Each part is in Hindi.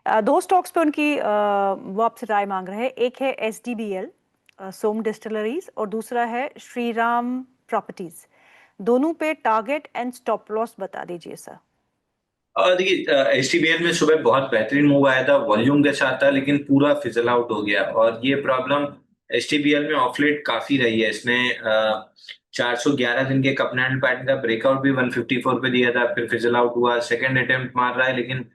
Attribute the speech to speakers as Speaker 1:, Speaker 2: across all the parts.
Speaker 1: दो स्टॉक्स पे उनकी वो आपसे राय मांग रहे हैं। एक है SDBL सोम डिस्टिलरीज और दूसरा है श्रीराम प्रॉपर्टीज। दोनों पे टारगेट एंड स्टॉप लॉस बता दीजिए सर।
Speaker 2: और देखिए, एचटीबीएल में सुबह बहुत बेहतरीन मूव आया था, वॉल्यूम के साथ था, लेकिन पूरा फिजल आउट हो गया। और ये प्रॉब्लम एचटीबीएल में ऑफलेट काफी रही है। इसने 411 दिन के कपनैंडल पैटर्न का ब्रेकआउट भी 154 पे दिया था, फिर फिजल आउट हुआ। सेकंड अटेम्प्ट मार रहा है, लेकिन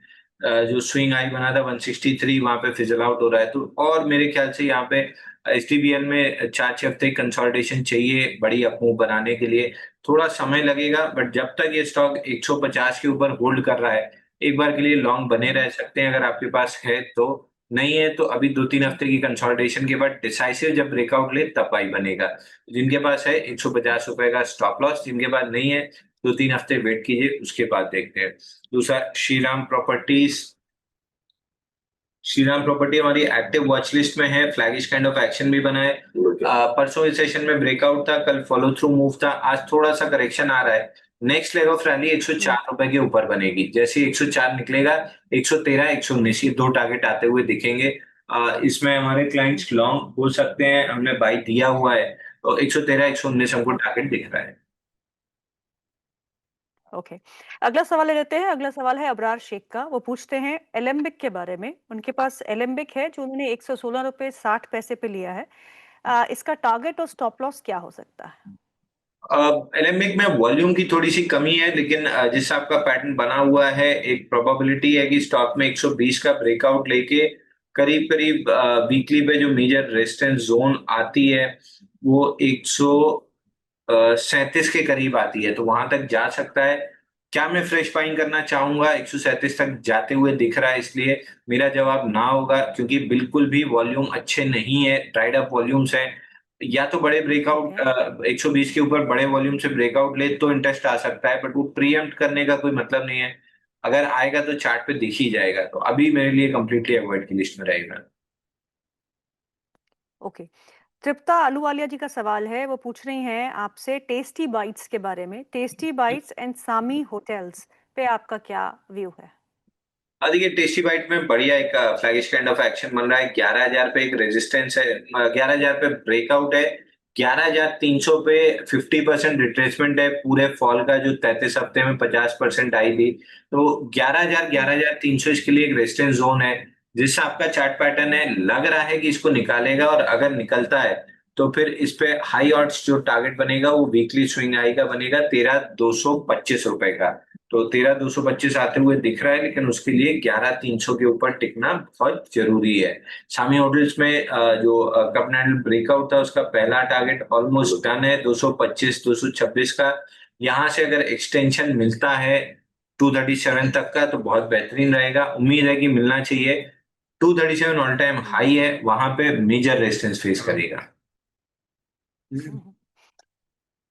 Speaker 2: जो स्विंग आई बना था 163, वहां पे फिजल आउट हो रहा है। तो और मेरे ख्याल से यहाँ पे एचटीबीएल में 4-6 हफ्ते कंसोलिडेशन चाहिए बड़ी अपमूव बनाने के लिए। थोड़ा समय लगेगा, बट जब तक ये स्टॉक 150 के ऊपर होल्ड कर रहा है, एक बार के लिए लॉन्ग बने रह सकते हैं अगर आपके पास है तो। नहीं है तो अभी 2-3 हफ्ते की कंसोलिडेशन के बाद डिसाइसिव जब ब्रेकआउट ले तब बाई बनेगा। जिनके पास है 150 रुपए का स्टॉप लॉस, जिनके पास नहीं है 2-3 हफ्ते वेट कीजिए, उसके बाद देखते हैं। दूसरा श्रीराम प्रॉपर्टी हमारी एक्टिव वॉच लिस्ट में है, फ्लैगिश काइंड ऑफ एक्शन भी बना है। परसों इस सेशन में ब्रेकआउट था, कल फॉलो थ्रू मूव था, आज थोड़ा सा करेक्शन आ रहा है। नेक्स्ट लेग ऑफ रैली 104 रुपए के ऊपर बनेगी। जैसे ही 104 निकलेगा, 113, 119 ये दो टारगेट आते हुए दिखेंगे। इसमें हमारे क्लाइंट्स लॉन्ग हो सकते हैं, हमने बाई दिया हुआ है, तो 113, 119 हमको टारगेट दिख रहा है।
Speaker 1: ओके, अगला सवाल ले लेते हैं। अगला सवाल है अबरार शेख का। वो पूछते हैं एलेम्बिक के बारे में। उनके पास एलेम्बिक है जो उन्होंने 116 रुपए 60 पैसे पे लिया है। इसका टारगेट और स्टॉप लॉस क्या हो सकता है?
Speaker 2: एलेम्बिक में वॉल्यूम की थोड़ी सी कमी है, लेकिन जिस आपका पैटर्न बना हुआ है, एक प्रोबेबिलिटी है कि स्टॉक में 120 का ब्रेकआउट लेके करीब करीब वीकली पे जो मेजर रेजिस्टेंस जोन आती है वो 137 के करीब आती है, तो वहां तक जा सकता है। क्या मैं फ्रेश बाइंग करना चाहूंगा? 137 तक जाते हुए दिख रहा है, इसलिए मेरा जवाब ना होगा, क्योंकि बिल्कुल भी वॉल्यूम अच्छे नहीं है, ड्राइड अप वॉल्यूम्स है। या तो बड़े
Speaker 1: ओके,
Speaker 2: ब्रेकआउट 120 के ऊपर बड़े वॉल्यूम से ब्रेकआउट ले तो इंटरेस्ट आ सकता है, बट वो प्रीएम्प्ट करने का कोई मतलब नहीं है। अगर आएगा तो चार्ट पे दिख ही जाएगा, तो अभी मेरे लिए कंप्लीटली अवॉइड की लिस्ट में रहेगा।
Speaker 1: ओके। तृप्ता आलूवालिया जी का सवाल है। वो पूछ रही हैं आपसे टेस्टी बाइट्स के बारे में। Tasty bytes and Sami hotels पे आपका क्या व्यू है?
Speaker 2: देखिए, टेस्टी बाइट में बढ़िया एक फ्लैगिश काइंड ऑफ एक्शन बन रहा है। 11,000 पे एक रेजिस्टेंस है, 11,000 पे ब्रेकआउट है। 11,300 पे 50% रिट्रेसमेंट है पूरे फॉल का, जो 33 हफ्ते में 50% आई थी। तो 11,000, 11,300 इसके लिए एक रेजिस्टेंस जोन है। जिससे आपका चार्ट पैटर्न है, लग रहा है कि इसको निकालेगा, और अगर निकलता है तो फिर इस पे हाई ऑड्स जो टारगेट बनेगा वो वीकली स्विंग हाई का बनेगा 13,225 रुपए का। तो 13,225 आते हुए दिख रहा है, लेकिन उसके लिए 11,300 के ऊपर टिकना बहुत जरूरी है। सामी होटल्स में जो कप एंड ब्रेकआउट था, उसका पहला टारगेट ऑलमोस्ट डन है, 225, 226 का। यहां से अगर एक्सटेंशन मिलता है 237 तक का, तो बहुत बेहतरीन रहेगा। उम्मीद है कि मिलना चाहिए। 237 ऑल टाइम हाई है, वहां पे मेजर रेजिस्टेंस फेस करेगा।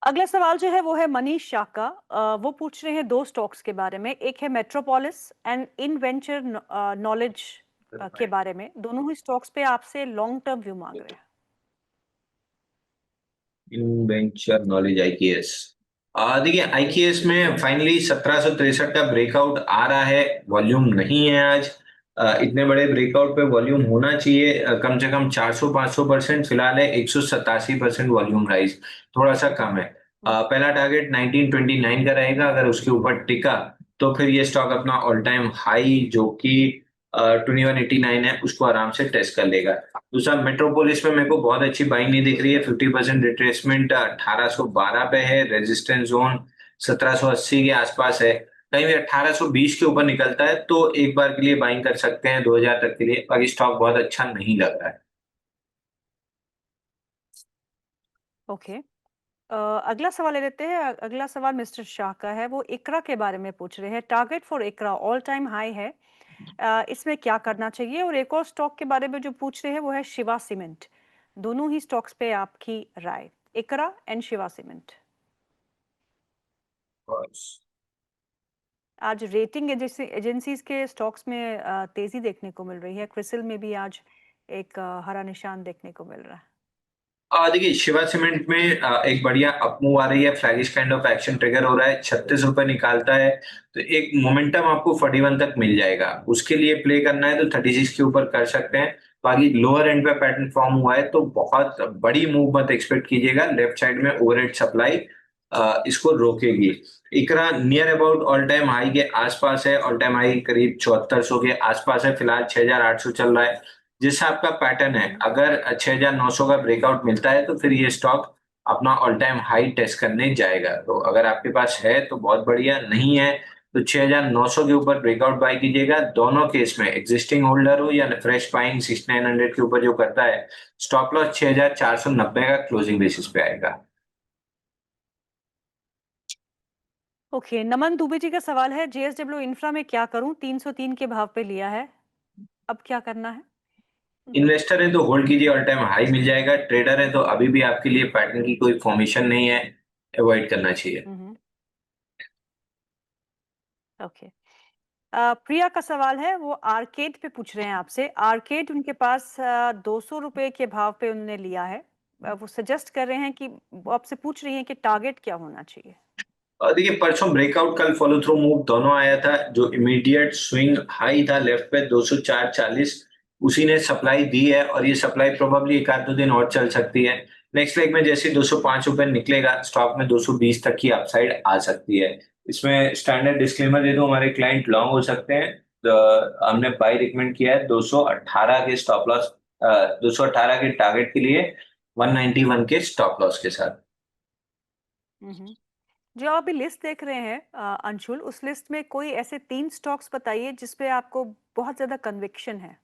Speaker 1: अगला सवाल जो है वो है मनीष शाह का। वो पूछ रहे हैं दो स्टॉक्स के बारे में। एक है मेट्रोपोलिस एंड इनवेंचर नॉलेज के बारे में। दोनों ही स्टॉक्स पे आपसे लॉन्ग टर्म व्यू मांग रहे हैं।
Speaker 2: इन वेंचर नॉलेज आईकेएस। देखिए, आईकेएस में फाइनली 1763 का ब्रेकआउट आ रहा है। वॉल्यूम नहीं है आज। इतने बड़े ब्रेकआउट पे वॉल्यूम होना चाहिए कम से कम 400-500%। फिलहाल है 187% वॉल्यूम राइज, थोड़ा सा कम है। पहला टारगेट 1929 का रहेगा, अगर उसके ऊपर टिका तो फिर ये स्टॉक अपना ऑल टाइम हाई जो कि 2189 है, उसको आराम से टेस्ट कर लेगा। दूसरा, मेट्रोपोलिस में मेरे को बहुत अच्छी बाइंग नहीं दिख रही है। 50% रिट्रेसमेंट 1812 पे है, रेजिस्टेंस जोन 1780 के आसपास है। कहीं भी 1820 के ऊपर निकलता है तो एक बार के लिए बाइंग कर सकते हैं 2000 तक के लिए। बाकी स्टॉक बहुत अच्छा नहीं लग रहा है।
Speaker 1: ओके, अगला सवाल ले लेते हैं। अगला सवाल मिस्टर शाह का है। वो इकरा के बारे में पूछ रहे हैं। Target for ICRA all time high है। इसमें क्या करना चाहिए? और एक और स्टॉक के बारे में जो पूछ रहे हैं वो है शिवा सीमेंट। दोनों ही स्टॉक्स पे आपकी राय, इकरा एंड शिवा सीमेंट। आज रेटिंग एजेंसीज के स्टॉक्स में तेजी देखने को मिल रही है। क्रिसिल में भी आज एक हरा निशान देखने को मिल रहा है।
Speaker 2: देखिए शिवा सीमेंट में एक बढ़िया अपमूव आ रही है, फ्लैगिश काइंड ऑफ एक्शन ट्रिगर हो रहा है, 36 रुपए निकालता है, तो एक मोमेंटम आपको 41 तक मिल जाएगा। उसके लिए प्ले करना है तो 36 के ऊपर कर सकते हैं। बाकी लोअर एंड पे पैटर्न फॉर्म हुआ है तो बहुत बड़ी मूव मत एक्सपेक्ट कीजिएगा। लेफ्ट साइड में ओवरहेड सप्लाई इसको रोकेगी। ICRA near about all time high के आसपास है, ऑल टाइम हाई करीब 7400 के आसपास है, फिलहाल 6800 चल रहा है। जिस आपका पैटर्न है,
Speaker 1: हम्म।
Speaker 2: अगर 6900 का ब्रेकआउट मिलता है तो फिर ये स्टॉक अपना ऑल टाइम हाई टेस्ट करने जाएगा। तो अगर आपके पास है तो बहुत बढ़िया, नहीं है तो 6900 के ऊपर ब्रेकआउट बाय कीजिएगा। दोनों केस में एग्जिस्टिंग होल्डर हो या फ्रेश बाइंग 6900 के ऊपर जो करता है, स्टॉप लॉस 6490 का क्लोजिंग बेसिस पे आएगा।
Speaker 1: ओके, नमन दुबे जी का सवाल है, जेएसडब्ल्यू इंफ्रा में क्या करूं, 303 के भाव पे लिया है, अब क्या करना है?
Speaker 2: इन्वेस्टर है तो होल्ड कीजिए, ऑल टाइम हाई मिल जाएगा। ट्रेडर है तो अभी भी आपके लिए पैटर्न की कोई फॉर्मेशन नहीं है, अवॉइड करना चाहिए।
Speaker 1: हम्म। ओके। प्रिया का सवाल है, वो आर्केड पे पूछ रहे हैं आपसे। आर्केड उनके पास 200 रुपए के भाव पे उन्होंने लिया है। वो सजेस्ट कर रहे हैं कि वो आपसे पूछ रही हैं कि टारगेट क्या होना चाहिए।
Speaker 2: और देखिए परसों ब्रेकआउट कल फॉलो थ्रू मूव दोनों आया था। जो इमीडिएट स्विंग हाई था लेफ्ट पे 204.40, उसी ने सप्लाई दी है और ये सप्लाई प्रोबेबली एक आध दो दिन और चल सकती है। नेक्स्ट लेग में जैसे 205 रुपए निकलेगा, स्टॉक में 220 तक की अपसाइड आ सकती है। इसमें स्टैंडर्ड डिस्क्लेमर दे दूं, हमारे क्लाइंट लॉन्ग हो सकते हैं। तो हमने बाई रिकमेंड किया है 218 के स्टॉप लॉस, 218 के टारगेट के लिए 191 के स्टॉप लॉस के साथ।
Speaker 1: हम्म। जो आप अभी लिस्ट देख रहे हैं अंशुल, उस लिस्ट में कोई ऐसे 3 स्टॉक्स बताइए जिसपे आपको बहुत ज्यादा कन्विक्शन है।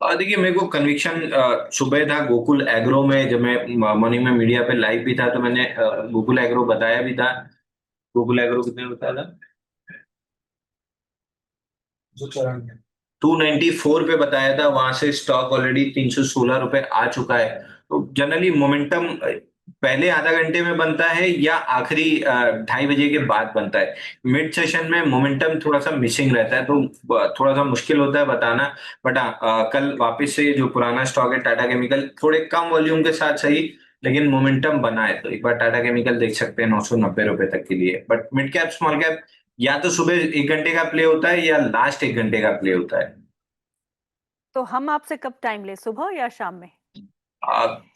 Speaker 2: देखिए मेरे को कन्विक्शन सुबह था गोकुल एग्रो में, जब मैं मॉर्निंग में मीडिया पे लाइव भी था तो मैंने गोकुल एग्रो बताया भी था। गोकुल एग्रो कितने में बताया था? 294 पे बताया था, वहां से स्टॉक ऑलरेडी 316 रुपए आ चुका है। तो जनरली मोमेंटम पहले आधा घंटे में बनता है या आखिरी 2:30 बजे के बाद बनता है। मिड सेशन में मोमेंटम थोड़ा सा मिसिंग रहता है, तो थोड़ा सा मुश्किल होता है बताना। बट हाँ, कल वापस से जो पुराना स्टॉक है टाटा केमिकल, थोड़े कम वॉल्यूम के साथ सही, लेकिन मोमेंटम बना है, तो एक बार टाटा केमिकल देख सकते हैं 990 रुपए तक के लिए। But mid cap small cap या तो सुबह 1 घंटे का प्ले होता है या लास्ट 1 घंटे का प्ले होता है।
Speaker 1: तो हम आपसे कब टाइम ले, सुबह या शाम में?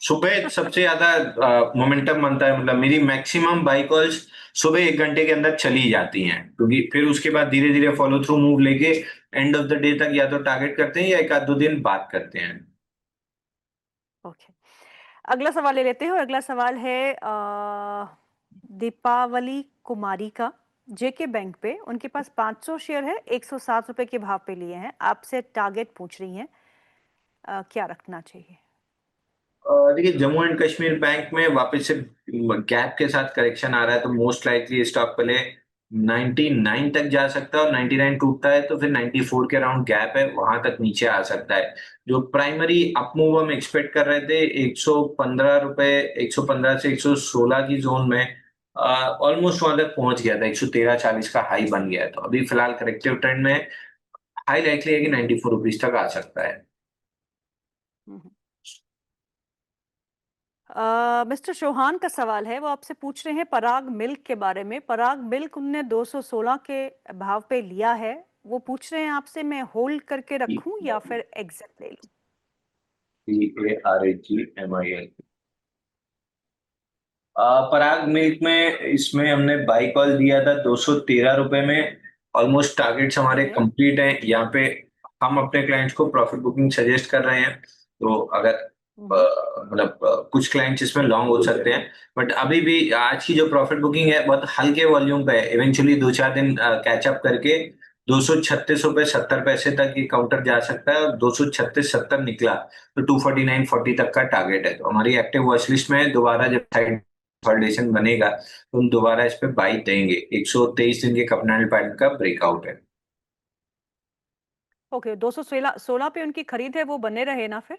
Speaker 2: सुबह सबसे ज्यादा मोमेंटम बनता है, मतलब मेरी मैक्सिमम बाई कॉल्स सुबह 1 घंटे के अंदर चली जाती हैं, क्योंकि फिर उसके बाद धीरे धीरे फॉलो थ्रू मूव लेके एंड ऑफ द डे तक या तो टारगेट करते हैं या एक आध दो दिन बात करते हैं।
Speaker 1: ओके, अगला सवाल ले लेते हैं। और अगला सवाल है दीपावली कुमारी का, जेके बैंक पे। उनके पास 500 शेयर है, 107 रुपए के भाव पे लिए हैं। आपसे टारगेट पूछ रही हैं, क्या रखना चाहिए?
Speaker 2: देखिए जम्मू एंड कश्मीर बैंक में वापस से गैप के साथ करेक्शन आ रहा है, तो मोस्ट लाइकली स्टॉक पहले 99 तक जा सकता है, और 99 टूटता है तो फिर 94 के अराउंड गैप है, वहां तक नीचे आ सकता है। जो प्राइमरी अप मूव हम एक्सपेक्ट कर रहे थे 115 रुपए, 115 से 116 की जोन में, ऑलमोस्ट वहां तक पहुंच गया था, 113.40 का हाई बन गया है, तो अभी फिलहाल करेक्टिव ट्रेंड में हाई लाइकली है कि 94 रुपीज तक आ सकता है।
Speaker 1: हम्म। मिस्टर चौहान का सवाल है, वो आपसे पूछ रहे हैं पराग मिल्क के बारे में। पराग मिल्क उनने 216 के भाव पे लिया है। वो पूछ रहे हैं आपसे, मैं होल्ड करके रखूं या फिर एग्जिट ले लूं?
Speaker 2: PARAGMIL। पराग मिल्क में इसमें हमने बाई कॉल दिया था 213 रुपए में। ऑलमोस्ट टारगेट्स हमारे
Speaker 1: ओके।
Speaker 2: कंप्लीट हैं यहाँ पे। हम अपने क्लाइंट्स को प्रॉफिट बुकिंग सजेस्ट कर रहे हैं, तो अगर
Speaker 1: हम्म।
Speaker 2: मतलब कुछ क्लाइंट्स इसमें लॉन्ग हो सकते हैं, बट अभी भी आज की जो प्रॉफिट बुकिंग है बहुत हल्के वॉल्यूम पे है। इवेंचुअली 2 4 दिन कैचअप करके 236 रुपए 70 पैसे तक ये काउंटर जा सकता है, और 236.70 निकला तो 249.40 तक का टारगेट है। तो हमारी एक्टिव वॉच लिस्ट में दोबारा जब साइड कंसोलिडेशन बनेगा तो हम दोबारा इस पे बाई देंगे। 123 दिन के कपनाइल पैटर्न का ब्रेकआउट है।
Speaker 1: ओके, 216 पे उनकी खरीद है, वो बने रहे ना फिर?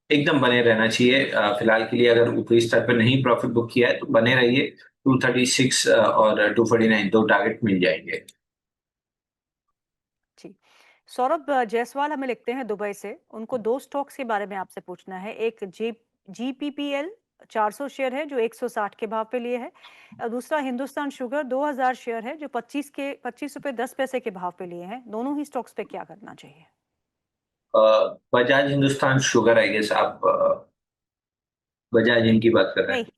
Speaker 2: एकदम बने रहना चाहिए। फिलहाल के लिए अगर ऊपरी स्तर पे नहीं प्रॉफिट बुक किया है तो बने रहिए। 236 और 249 दो टारगेट मिल जाएंगे।
Speaker 1: जी। सौरभ जायसवाल हमें लिखते हैं दुबई से। उनको 2 स्टॉक्स के बारे में आपसे पूछना है। एक जीपीपीएल 400 शेयर है जो 160 के भाव पे लिए है। दूसरा हिंदुस्तान शुगर 2000 शेयर है जो 25 रुपए 10 पैसे के भाव पे लिए हैं। दोनों ही स्टॉक्स पे क्या करना चाहिए?
Speaker 2: Bajaj Hindustan sugar, I guess आप बजाज इनकी बात कर रहे
Speaker 1: नहीं,
Speaker 2: हैं।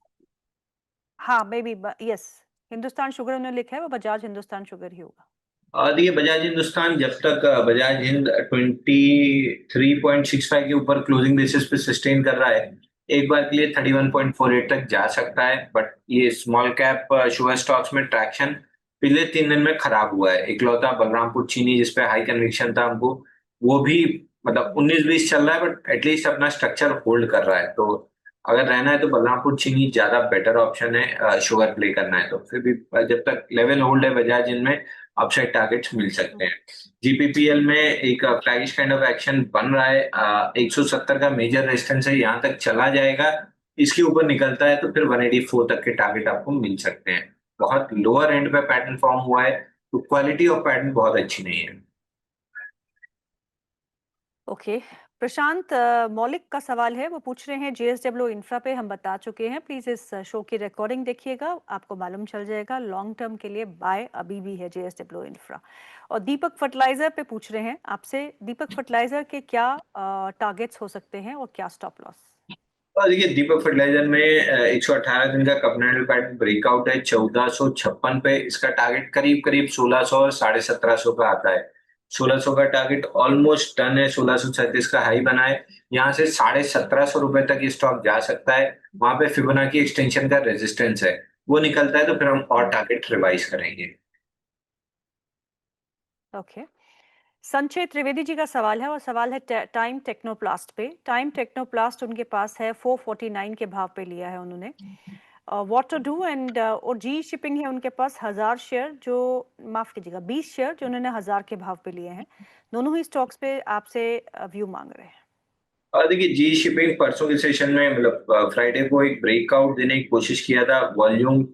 Speaker 1: हाँ maybe, yes, Hindustan sugar उन्होंने लिखा है, वो बजाज हिंदुस्तान शुगर ही होगा।
Speaker 2: देखिए बजाज हिंदुस्तान जब तक बजाज हिंद 23.65 के ऊपर क्लोजिंग बेसिस पे सस्टेन कर रहा है, एक बार के लिए 31.48 तक जा सकता है। बट ये स्मॉल कैप शुगर स्टॉक्स में ट्रैक्शन पिछले 3 दिन में खराब हुआ है। इकलौता बलरामपुर चीनी जिसपे हाई कन्विक्शन था हमको, वो भी मतलब 19-20 चल रहा है, बट एटलीस्ट अपना स्ट्रक्चर होल्ड कर रहा है। तो अगर रहना है तो बलरामपुर चीनी ज्यादा बेटर ऑप्शन है, शुगर प्ले करना है तो। फिर भी जब तक लेवल होल्ड है बजाज इनमें, अपसाइड टारगेट्स मिल सकते हैं। जीपीपीएल में एक फ्लैगिश काइंड ऑफ एक्शन बन रहा है। 170 का मेजर रेजिस्टेंस है, यहाँ तक चला जाएगा, इसके ऊपर निकलता है तो फिर 184 तक के टारगेट आपको मिल सकते हैं। बहुत लोअर एंड पे पैटर्न फॉर्म हुआ है, तो क्वालिटी ऑफ पैटर्न बहुत अच्छी नहीं है।
Speaker 1: ओके, प्रशांत मौलिक का सवाल है, वो पूछ रहे हैं जेएसडब्ल्यू इंफ्रा पे हम बता चुके हैं, प्लीज इस शो की रिकॉर्डिंग देखिएगा, आपको मालूम चल जाएगा। लॉन्ग टर्म के लिए बाय अभी भी है जेएसडब्ल्यू इंफ्रा। और दीपक फर्टिलाइजर पे पूछ रहे हैं आपसे, दीपक फर्टिलाइजर के क्या टारगेट्स हो सकते हैं और क्या स्टॉप लॉस?
Speaker 2: और देखिए दीपक फर्टिलाइजर में 118 दिन का कपनेंटल पैटर्न ब्रेकआउट है 1456 पे। इसका टारगेट करीब करीब 1600 और 1750 का आता है। 1600 का टारगेट ऑलमोस्ट डन है, 1637 का हाई बना है। यहाँ से 1750 रुपए तक ये स्टॉक जा सकता है। वहां पे फिबोनाची एक्सटेंशन का रेजिस्टेंस है, वो निकलता है तो फिर हम और टारगेट रिवाइज करेंगे।
Speaker 1: ओके, संजय त्रिवेदी जी का सवाल है, और सवाल है टाइम टेक्नोप्लास्ट पे। टाइम टेक्नोप्लास्ट उनके पास है 449 के भाव पे लिया है उन्होंने। व्हाट टू डू, एंड और जी शिपिंग है उनके पास 1000 शेयर, जो माफ कीजिएगा 20 शेयर जो उन्होंने 1000 के भाव पे लिए हैं। दोनों ही स्टॉक्स पे आपसे व्यू मांग रहे हैं।
Speaker 2: और देखिए जी शिपिंग परसों के सेशन में मतलब फ्राइडे को एक ब्रेकआउट देने की कोशिश किया था। वॉल्यूम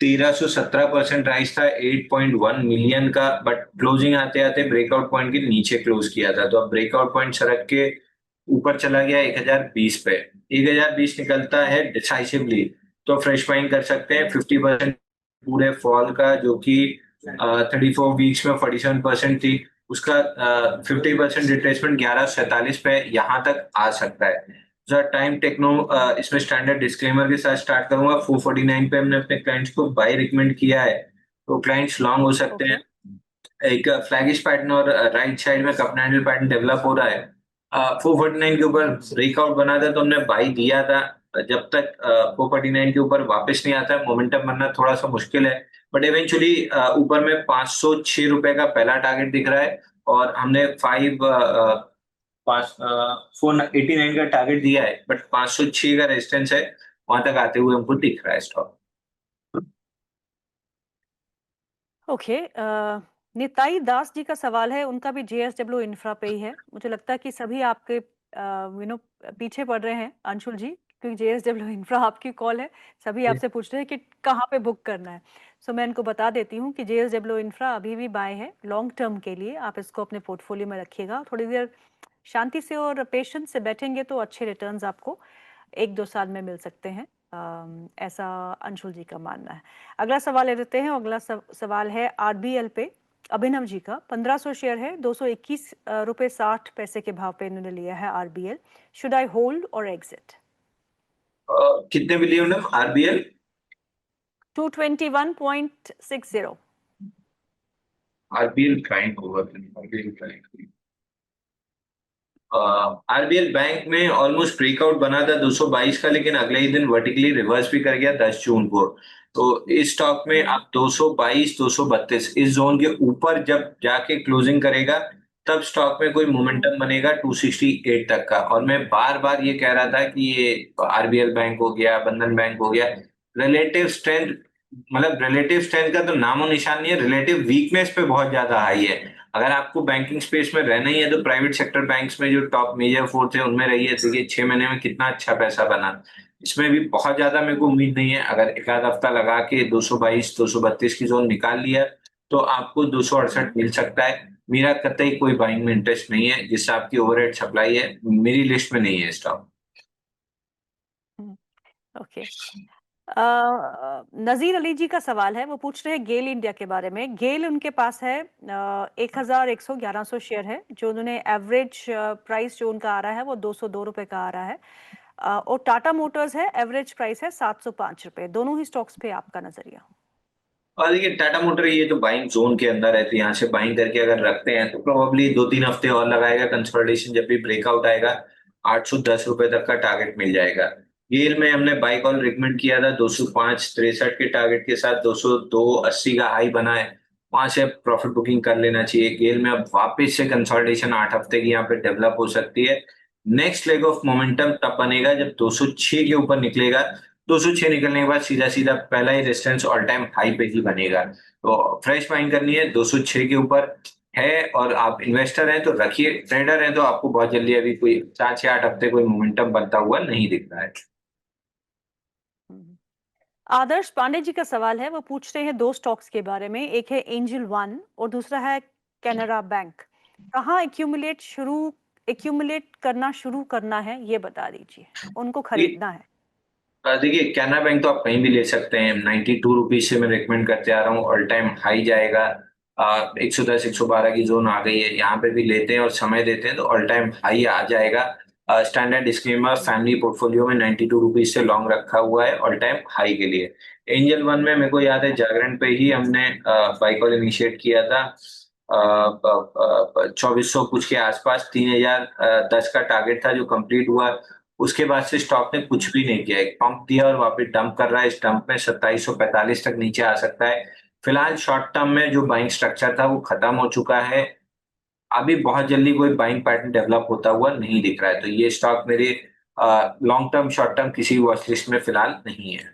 Speaker 2: 1317% राइज था 8.1 मिलियन का, बट क्लोजिंग आते आते ब्रेकआउट पॉइंट के नीचे क्लोज किया था। तो अब ब्रेकआउट पॉइंट सरक के ऊपर चला गया 1020 पे। 1020 निकलता है डिसाइसिवली तो फ्रेश बाइंग कर सकते हैं 50% पूरे फॉल का, जो कि 34 वीक्स में 47% थी। उसका 50% रिट्रेसमेंट 1147 पे यहाँ तक आ सकता है। सर टाइम टेक्नो, इसमें स्टैंडर्ड डिस्क्लेमर के साथ स्टार्ट करूंगा। 449 पे हमने अपने क्लाइंट्स को बाय रिकमेंड किया है, तो क्लाइंट्स लॉन्ग हो सकते हैं।
Speaker 1: ओके,
Speaker 2: एक फ्लैगिश पैटर्न और राइट साइड में कप हैंडल पैटर्न डेवलप हो रहा है। 449 के ऊपर ब्रेकआउट बना था तो हमने बाई दिया था। जब तक 449 के ऊपर वापस नहीं आता, मोमेंटम बनना थोड़ा सा मुश्किल है। बट इवेंचुअली ऊपर में 506 रुपए का पहला टारगेट दिख रहा है, और हमने 489 का टारगेट दिया है, बट 506 का रेजिस्टेंस है, वहां तक आते हुए हमको दिख रहा है स्टॉक।
Speaker 1: ओके, निताई दास जी का सवाल है, उनका भी जेएसडब्ल्यू इंफ्रा पे ही है। मुझे लगता है कि सभी आपके पीछे पड़ रहे हैं अंशुल जी, क्योंकि जेएसडब्ल्यू इंफ्रा आपकी कॉल है। सभी आपसे पूछ रहे हैं कि कहाँ पे बुक करना है। सो मैं इनको बता देती हूँ कि जेएसडब्ल्यू इंफ्रा अभी भी बाय है लॉन्ग टर्म के लिए। आप इसको अपने पोर्टफोलियो में रखिएगा, थोड़ी देर शांति से और पेशेंस से बैठेंगे तो अच्छे रिटर्न्स आपको 1-2 साल में मिल सकते हैं। ऐसा अंशुल जी का मानना है। अगला सवाल ले लेते हैं। अगला सवाल है आरबीएल पे, अभिनव जी का। 1500 शेयर है, 221 रुपए 60 पैसे के भाव पे इन्होंने लिया है आरबीएल। शुड आई होल्ड और एग्जिट?
Speaker 2: कितने बिलियन आरबीएल?
Speaker 1: 221.60।
Speaker 2: आरबीएल बैंक होगा, आरबीएल बैंक। आरबीएल बैंक में ऑलमोस्ट ब्रेकआउट बना था 222 का, लेकिन अगले ही दिन वर्टिकली रिवर्स भी कर गया 10 जून को। तो इस स्टॉक में आप 222 232 इस जोन के ऊपर जब जाके क्लोजिंग करेगा, तब स्टॉक में कोई मोमेंटम बनेगा 268 तक का। और मैं बार बार ये कह रहा था कि ये आरबीएल बैंक हो गया, बंधन बैंक हो गया, रिलेटिव स्ट्रेंथ, मतलब रिलेटिव स्ट्रेंथ का तो नामो निशान नहीं है, रिलेटिव वीकनेस पे बहुत ज्यादा हाई है। अगर आपको बैंकिंग स्पेस में रहना ही है तो प्राइवेट सेक्टर बैंक्स में जो टॉप मेजर फोर थे उनमें रहिए। देखिए 6 महीने में कितना अच्छा पैसा बना। इसमें भी बहुत ज्यादा मेरे को उम्मीद नहीं है। अगर एक आध हफ्ता लगा के 222 232 की जोन निकाल लिया तो आपको 268 मिल सकता है। मेरा कतई कोई बाइंग में इंटरेस्ट नहीं है, जिससे आपकी ओवरहेड सप्लाई है, मेरी लिस्ट में नहीं है स्टॉक।
Speaker 1: ओके। नजीर अली जी का सवाल है, वो पूछ रहे हैं गेल इंडिया के बारे में। गेल उनके पास है 1100 शेयर है, जो उन्होंने एवरेज प्राइस जो उनका आ रहा है वो 202 रुपए का आ रहा है। और टाटा मोटर्स है, एवरेज प्राइस है 705 रुपए। दोनों ही स्टॉक्स पे आपका नजरिया।
Speaker 2: और देखिए टाटा मोटर ये तो बाइंग जोन के अंदर है, तो यहाँ से बाइंग करके अगर रखते हैं तो प्रोबेबली 2-3 हफ्ते और लगाएगा कंसोलिडेशन। जब भी ब्रेकआउट आएगा 810 रुपए तक का टारगेट मिल जाएगा। गेल में हमने बाई कॉल रिकमेंड किया था 205.63 के टारगेट के साथ, 202.80 का हाई बना है, वहां से प्रॉफिट बुकिंग कर लेना चाहिए। गेल में अब वापस से कंसोलिडेशन 8 हफ्ते की यहाँ पे डेवलप हो सकती है। नेक्स्ट लेग ऑफ मोमेंटम तब बनेगा जब 206 के ऊपर निकलेगा। 206 निकलने के बाद सीधा सीधा पहला ही रेजिस्टेंस ऑल टाइम हाई पे ही बनेगा। तो फ्रेश बाइंग करनी है 206 के ऊपर है, और आप इन्वेस्टर हैं तो रखिए। ट्रेडर हैं तो आपको बहुत जल्दी अभी कोई 4 से 8 हफ्ते कोई मोमेंटम बनता हुआ नहीं दिख रहा है।
Speaker 1: हम्म। आदर्श पांडे जी का सवाल है, वो पूछ रहे हैं दो स्टॉक्स के बारे में। एक है एंजल वन और दूसरा है कैनरा बैंक। कहाँ एक्यूमुलेट करना शुरू करना है, ये बता दीजिए। उनको खरीदना है।
Speaker 2: देखिए कैनरा बैंक तो आप कहीं भी ले सकते हैं। 92 रुपीज से मैं रिकमेंड करते आ रहा हूँ, ऑल टाइम हाई जाएगा। 110 112 की जोन आ गई है, यहाँ पे भी लेते हैं और समय देते हैं तो ऑल टाइम हाई आ जाएगा। स्टैंडर्ड डिस्क्लेमर, फैमिली पोर्टफोलियो में 92 रुपीज से लॉन्ग रखा हुआ है ऑल टाइम हाई के लिए। एंजल वन में मेरे को याद है जागरण पे ही हमने बाई कॉल इनिशिएट किया था 2400 कुछ के आसपास। 3010 का टारगेट था जो कंप्लीट हुआ। उसके बाद से स्टॉक ने कुछ भी नहीं किया, एक पंप दिया और वापस डंप कर रहा है। इस डंप में 2745 तक नीचे आ सकता है। फिलहाल शॉर्ट टर्म में जो बाइंग स्ट्रक्चर था वो खत्म हो चुका है। अभी बहुत जल्दी कोई बाइंग पैटर्न डेवलप होता हुआ नहीं दिख रहा है, तो ये स्टॉक मेरे लॉन्ग टर्म शॉर्ट टर्म किसी वॉच लिस्ट में फिलहाल नहीं है।